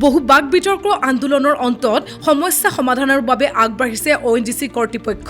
বহু বাক বিতৰ্ক আন্দোলনৰ অন্তত সমস্যা সমাধানৰ বাবে আগবাঢ়িছে ONGC কৰ্তৃপক্ষ।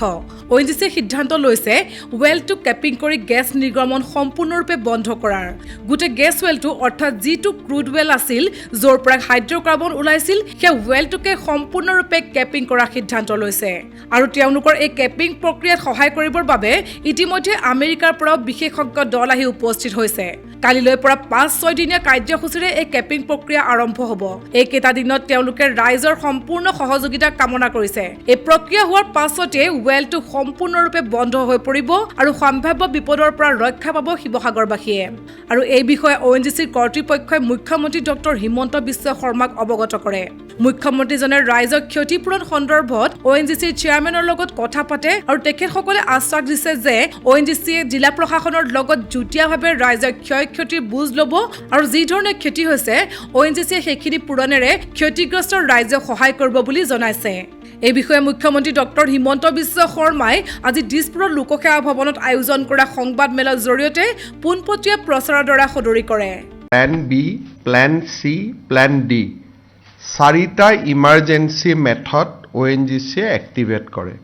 ONGCয়ে সিদ্ধান্ত লৈছে ৱেলটো কেপিং কৰি গেছ নিৰ্গমন সম্পূৰ্ণৰূপে বন্ধ কৰাৰ। গোটেই গেছ ৱেলটো অৰ্থাৎ যিটো ক্ৰুড ৱেল আছিল য'ৰ পৰা হাইড্ৰকাৰ্বন ওলাইছিল সেই ৱেলটোকে সম্পূৰ্ণৰূপে কেপিং কৰাৰ সিদ্ধান্ত লৈছে। আৰু তেওঁলোকৰ এই কেপিং প্ৰক্ৰিয়াত সহায় কৰিবৰ বাবে ইতিমধ্যে আমেৰিকাৰ পৰা বিশেষজ্ঞ দল আহি উপস্থিত হৈছে। কালিলৈ পৰা 5-6 দিনীয়া কাৰ্যসূচীৰে এই কেপিং প্ৰক্ৰিয়া আৰম্ভ হ'ব। এই কেইটা দিনত তেওঁলোকে ৰাইজৰ সম্পূৰ্ণ সহযোগিতা কামনা কৰিছে। এই প্ৰক্ৰিয়া হোৱাৰ পাছতে ৱেলটো সম্পূৰ্ণৰূপে বন্ধ হৈ পৰিব আৰু সম্ভাৱ্য বিপদৰ পৰা ৰক্ষা পাব শিৱসাগৰবাসীয়ে। আৰু এই বিষয়ে ONGCৰ কৰ্তৃপক্ষই মুখ্যমন্ত্ৰী ডক্টৰ হিমন্ত বিশ্ব শৰ্মাক অৱগত কৰে। মুখ্যমন্ত্ৰীজনে ৰাইজক ক্ষতিপূৰণ সন্দৰ্ভত ONGCৰ চেয়াৰমেনৰ লগত কথা পাতে আৰু তেখেতসকলে আশ্বাস দিছে যে ONGCয়ে জিলা প্ৰশাসনৰ লগত যুটীয়াভাৱে ৰাইজৰ ক্ষয়ক্ষতিৰ বুজ ল'ব আৰু যি ধৰণে ক্ষতি হৈছে ONGCয়ে সেইখিনি পূৰণেৰে ক্ষতিগ্ৰস্ত ৰাইজক সহায় কৰিব বুলি জনাইছে। এই বিষয়ে মুখ্যমন্ত্ৰী ডক্টৰ হিমন্ত বিশ্ব শৰ্মাই আজি দিছপুৰৰ লোকসেৱা ভৱনত আয়োজন কৰা সংবাদ মেলৰ জৰিয়তে পোনপটীয়া প্ৰচাৰৰ দ্বাৰা সদৰি কৰে। প্ল্যান বি, প্ল্যান সি, প্ল্যান ডি 4টা ইমাৰ্জেঞ্চি মেথড ONGCয়ে এক্টিভেট কৰে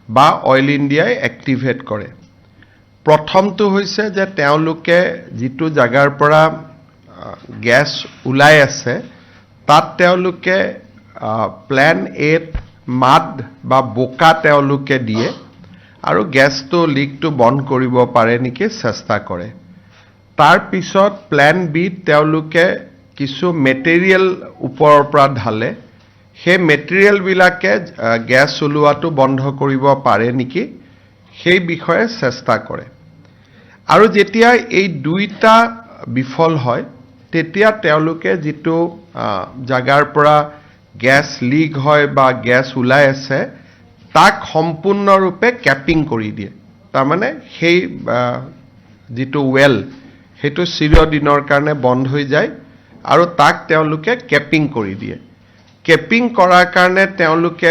বা অইল ইণ্ডিয়াই এক্টিভেট কৰে। প্ৰথমটো হৈছে যে তেওঁলোকে যিটো জাগাৰ পৰা গেছ ওলাই আছে তাত তেওঁলোকে প্ল্যান এত মাড বা বোকা তেওঁলোকে দিয়ে আৰু গেছটো লিকটো বন্ধ কৰিব পাৰে নেকি চেষ্টা কৰে। তাৰ পিছত প্ল্যান বি তেওঁলোকে কিছু মেটেৰিয়েল ওপৰৰ পৰা ঢালে, সেই মেটেৰিয়েলবিলাকে গেছ ওলোৱাটো বন্ধ কৰিব পাৰে নেকি সেই বিষয়ে চেষ্টা কৰে। আৰু যেতিয়া এই দুইটা বিফল হয় তেতিয়া তেওঁলোকে যিটো জাগাৰ পৰা গেছ লিক হয় বা গেছ ওলাই আছে তাক সম্পূৰ্ণৰূপে কেপিং কৰি দিয়ে। তাৰমানে সেই যিটো ৱেল সেইটো চিৰদিনৰ কাৰণে বন্ধ হৈ যায় আৰু তাক তেওঁলোকে কেপিং কৰি দিয়ে। কেপিং কৰাৰ কাৰণে তেওঁলোকে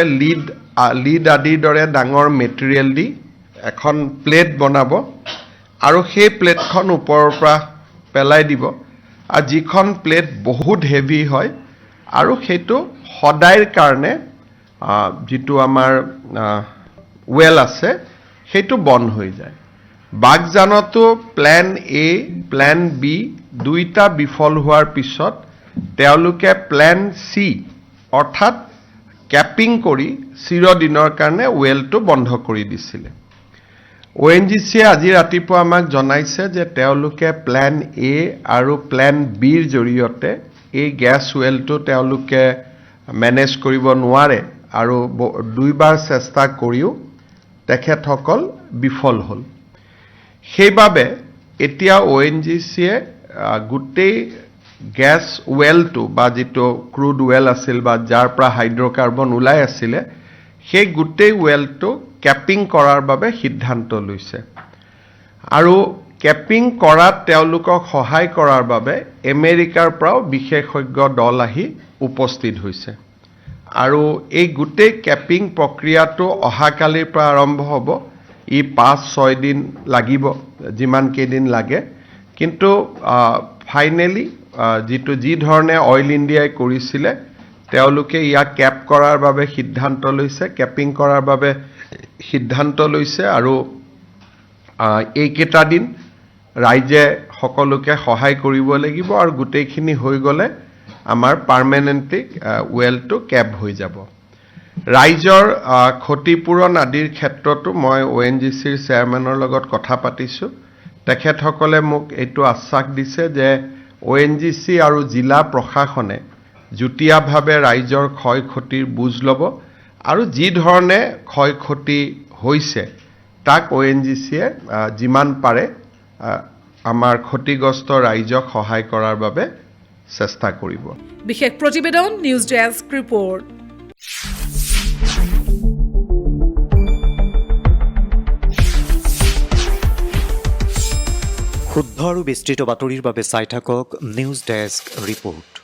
লিড আদিৰ দৰে ডাঙৰ মেটেৰিয়েল দি এখন প্লেট বনাব আৰু সেই প্লেটখন ওপৰৰ পৰা পেলাই দিব। আৰু যিখন প্লেট বহুত হেভি হয় আৰু সেইটো সদায়ৰ কাৰণে যিটো আমাৰ ৱেল আছে সেইটো বন্ধ হৈ যায়। বাগজানতো প্ল্যান এ, প্ল্যান বি দুইটা বিফল হোৱাৰ পিছত তেওঁলোকে প্ল্যান সি অৰ্থাৎ কেপিং কৰি চিৰদিনৰ কাৰণে ৱেলটো বন্ধ কৰি দিছিলে। ONGCয়ে আজি ৰাতিপুৱা আমাক জনাইছে যে তেওঁলোকে প্ল্যান এ আৰু প্ল্যান বিৰ জৰিয়তে এই গেছ ৱেলটো তেওঁলোকে মেনেজ কৰিব নোৱাৰে আৰু দুইবাৰ চেষ্টা কৰিও তেখেতসকল বিফল হ'ল। সেইবাবে এতিয়া ONGCয়ে গোটেই গেছ ৱেলটো বা যিটো ক্ৰুড ৱেল আছিল বা যাৰ পৰা হাইড্ৰকাৰ্বন ওলাই আছিলে সেই গোটেই ৱেলটো কেপিং কৰাৰ বাবে সিদ্ধান্ত লৈছে। আৰু কেপিং কৰাত তেওঁলোকক সহায় কৰাৰ বাবে আমেৰিকাৰ পৰাও বিশেষজ্ঞ দল আহি উপস্থিত হৈছে। আৰু এই গোটেই কেপিং প্ৰক্ৰিয়াটো অহাকালিৰ পৰা আৰম্ভ হ'ব। ই 5-6 দিন লাগিব, যিমান কেইদিন লাগে। কিন্তু ফাইনেলি যি ধৰণে অইল ইণ্ডিয়াই কৰিছিলে তেওঁলোকে ইয়াক কেপ কৰাৰ বাবে সিদ্ধান্ত লৈছে, কেপিং কৰাৰ বাবে সিদ্ধান্ত লৈছে। আৰু এইকেইটা দিন ৰাইজে সকলোকে সহায় কৰিব লাগিব আৰু গোটেইখিনি হৈ গ'লে আমাৰ পাৰ্মানেণ্টলি ৱেলটো কেপ হৈ যাব। ৰাইজৰ ক্ষতিপূৰণ আদিৰ ক্ষেত্ৰতো মই ONGCৰ চেয়াৰমেনৰ লগত কথা পাতিছোঁ। তেখেতসকলে মোক এইটো আশ্বাস দিছে যে ONGC আৰু জিলা প্ৰশাসনে যুটীয়াভাৱে ৰাইজৰ ক্ষয় ক্ষতিৰ বুজ ল'ব আৰু যি ধৰণে ক্ষয় ক্ষতি হৈছে তাক ONGCয়ে যিমান পাৰে আমাৰ ক্ষতিগ্ৰস্ত ৰাইজক সহায় কৰাৰ বাবে চেষ্টা কৰিব। বিশেষ প্ৰতিবেদন নিউজ ডেস্ক ৰিপৰ্ট। শুদ্ধ আৰু বিস্তৃত বাতৰিৰ বাবে চাই থাকক নিউজ ডেস্ক ৰিপৰ্ট।